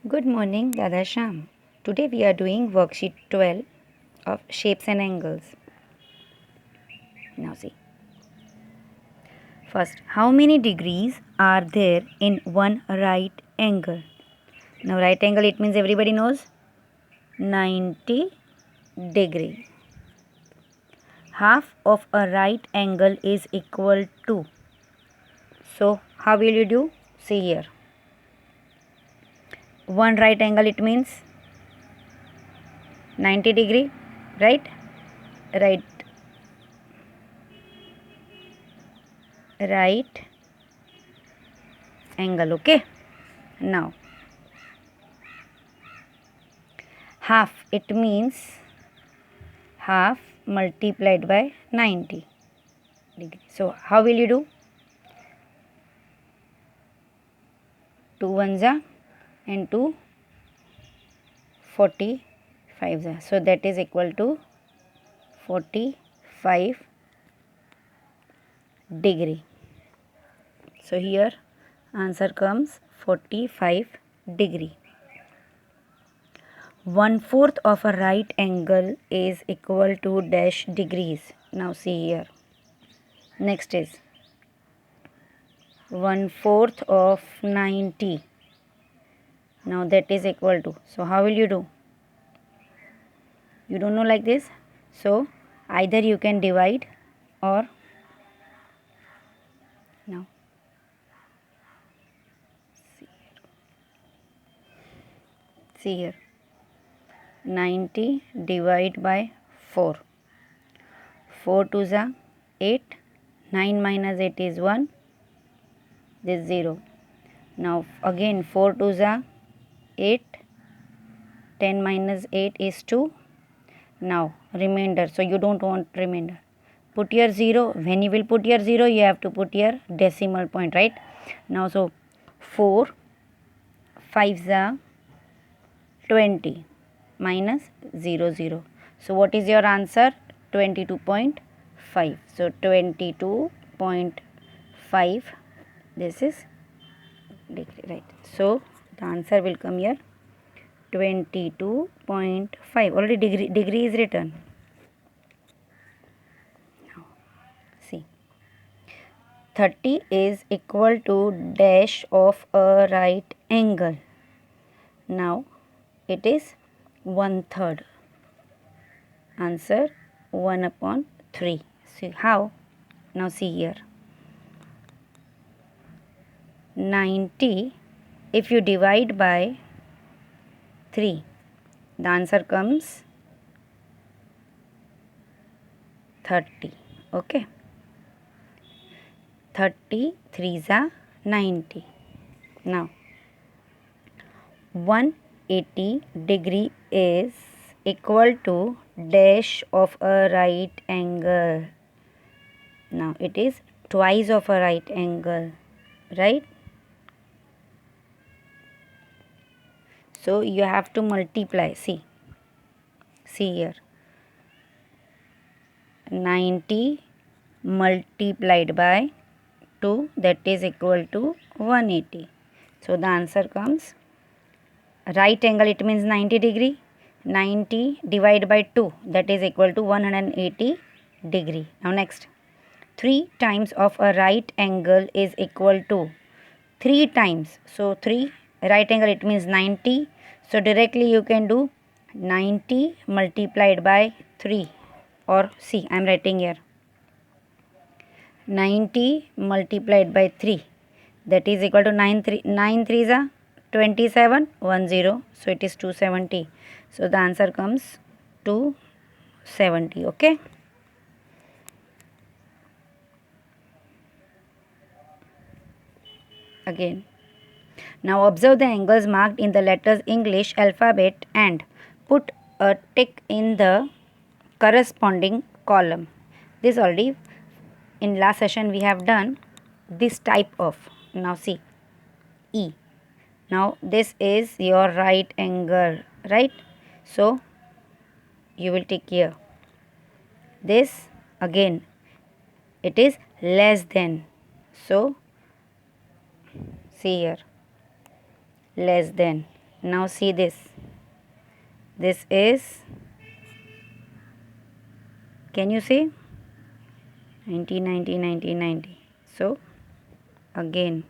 Good morning, Dada Sham. Today we are doing worksheet 12 of shapes and angles. Now see. First, how many degrees are there in one right angle? Now right angle, it means everybody knows 90 degree. Half of a right angle is equal to. So how will you do? See here. One right angle, it means 90 degree, right? Right angle, okay? Now half, it means half multiplied by 90 degree. So how will you do? 2 ones are and 2 45s are. So that is equal to 45 degree. So here answer comes 45 degree. 1/4 of a right angle is equal to dash degrees. Now see here. Next is 1/4 of 90. Now that is equal to. So how will you do? You don't know like this. So either you can divide or now see here 90 divide by 4. 4 2s are 8. 9 minus 8 is 1. This 0. Now again 4 2s are 8. 10 minus 8 is 2. Now remainder. So you don't want remainder. Put your 0. When you will put your 0, you have to put your decimal point, right? Now so 4 5s are 20 minus 0 0. So what is your answer? 22.5. So 22.5, this is degree, right? So the answer will come here 22.5. Already degree is written. Now see, 30 is equal to dash of a right angle. Now it is 1/3. Answer 1/3. See how? Now see here. 90, if you divide by 3, the answer comes 30. Okay. 30 3s are 90. Now 180 degree is equal to dash of a right angle. Now it is twice of a right angle, right? So you have to multiply. See here. 90 multiplied by 2, that is equal to 180. So the answer comes right angle, it means 90 degree. 90 divided by 2, that is equal to 180 degree. Now next, 3 times of a right angle is equal to 3 times. So 3 right angle, it means 90. So directly you can do 90 multiplied by 3, or see I am writing here 90 multiplied by 3, that is equal to 9 3s are 27 10. So it is 270. So the answer comes 270. Okay. Again, now observe the angles marked in the letters English alphabet and put a tick in the corresponding column. This already in last session we have done this type of. Now see, E. Now this is your right angle, right? So you will take here. This again, it is less than. So see here, less than. Now see this. This is, can you see? 90, 90, 90, 90. So again,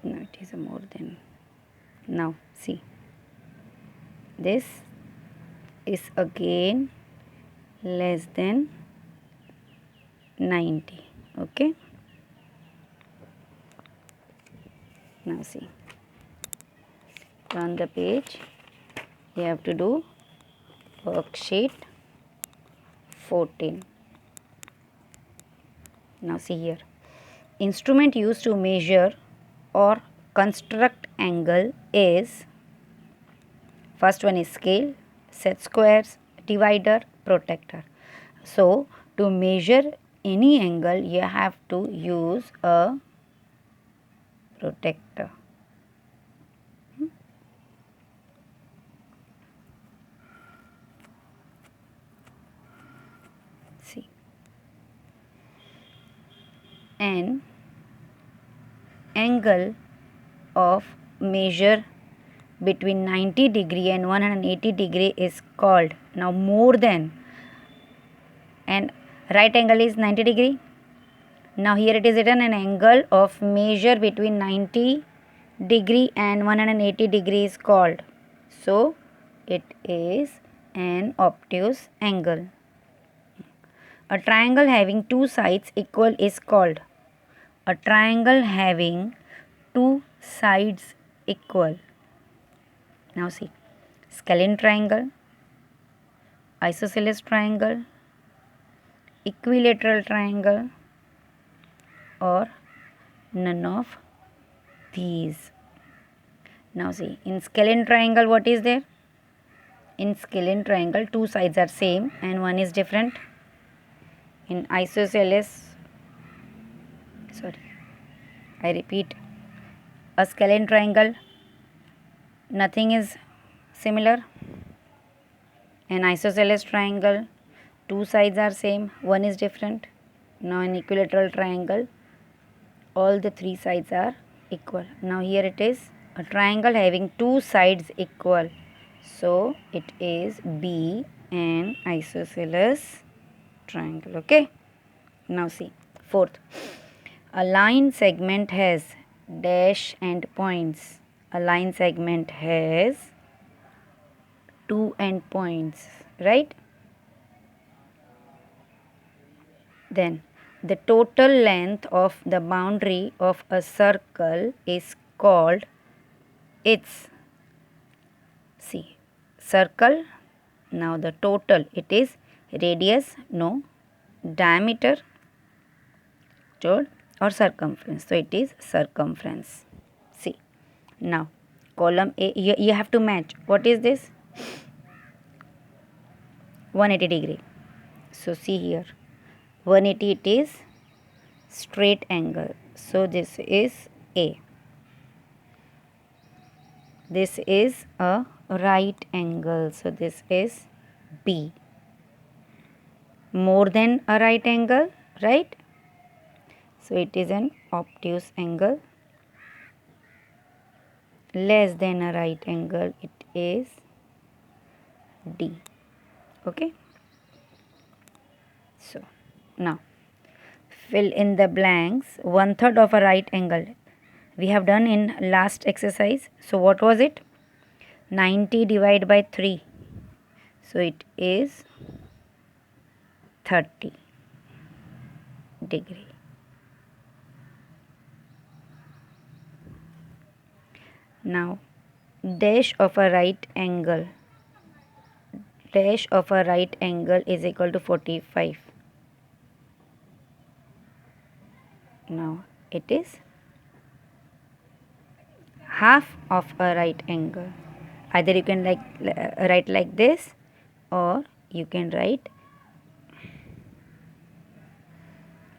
no, it is a more than. Now see, this is again less than 90. Okay, now see, turn the page. You have to do worksheet 14. Now see here, instrument used to measure or construct angle is, first one is scale, set squares, divider, protractor. So to measure any angle you have to use a protractor. See, an angle of measure between 90 degree and 180 degree is called, now more than, and right angle is 90 degree. Now here it is written an angle of measure between 90 degree and 180 degree is called. So it is an obtuse angle. A triangle having two sides equal is called. A triangle having two sides equal. Now see, scalene triangle, isosceles triangle, equilateral triangle, or none of these. Now see, in scalene triangle what is there? In scalene triangle two sides are same and one is different. In isosceles, I repeat, a scalene triangle nothing is similar. An isosceles triangle two sides are same, one is different. Now in equilateral triangle all the three sides are equal. Now here it is a triangle having two sides equal, so it is B, an isosceles triangle. Okay, now see, fourth, a line segment has dash and points. A line segment has two end points, right? Then the total length of the boundary of a circle is called its, see, circle. Now the total, it is radius, no, diameter, told, or circumference. So it is circumference. See, now column A, you have to match. What is this? 180 degree. So see here, 180 it is straight angle. So this is A. This is a right angle. So this is B. More than a right angle, right? So it is an obtuse angle. Less than a right angle, it is D. Okay. So now fill in the blanks. 1/3 of a right angle we have done in last exercise. So what was it? 90 divided by 3. So it is 30 degree. Now dash of a right angle. Dash of a right angle is equal to 45. Now it is half of a right angle. Either you can write like this, or you can write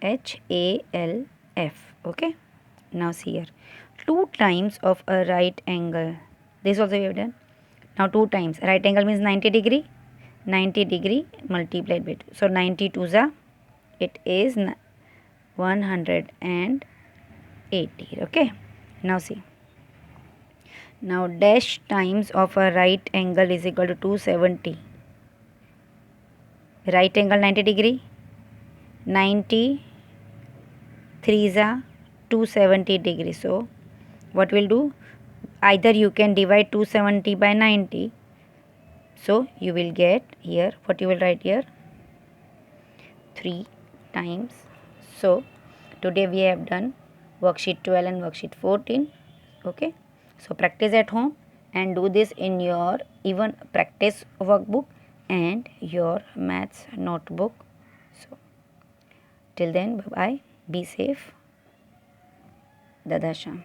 HALF. Okay. Now see here, 2 times of a right angle. This also we have done. Now 2 times. Right angle means 90 degree. 90 degree multiplied by 2. So 90 2s are, it is 180. Okay. Now see. Now dash times of a right angle is equal to 270. Right angle 90 degree. 90 3s are 270 degrees. So what we'll do, either you can divide 270 by 90. So you will get here, what you will write here, 3 times. So today we have done worksheet 12 and worksheet 14. Okay. So practice at home and do this in your even practice workbook and your maths notebook. So till then, bye bye, be safe, Dada Sham.